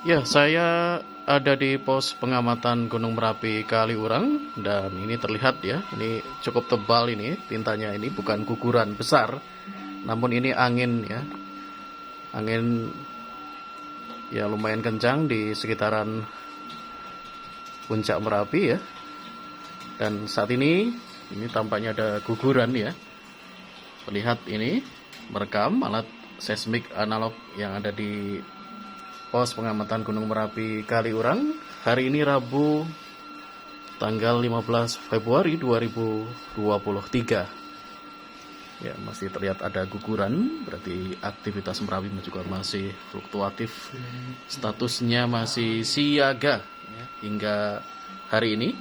Ya, saya ada di pos pengamatan Gunung Merapi Kaliurang dan ini terlihat ya, ini cukup tebal ini tintanya, ini bukan guguran besar, namun ini angin ya, angin ya lumayan kencang di sekitaran puncak Merapi ya. Dan saat ini tampaknya ada guguran ya. Lihat ini merekam alat seismik analog yang ada di pos pengamatan Gunung Merapi Kaliurang. Hari ini Rabu tanggal 15 Februari 2023. Ya, masih terlihat ada guguran, berarti aktivitas Merapi juga masih fluktuatif. Statusnya masih siaga ya, hingga hari ini.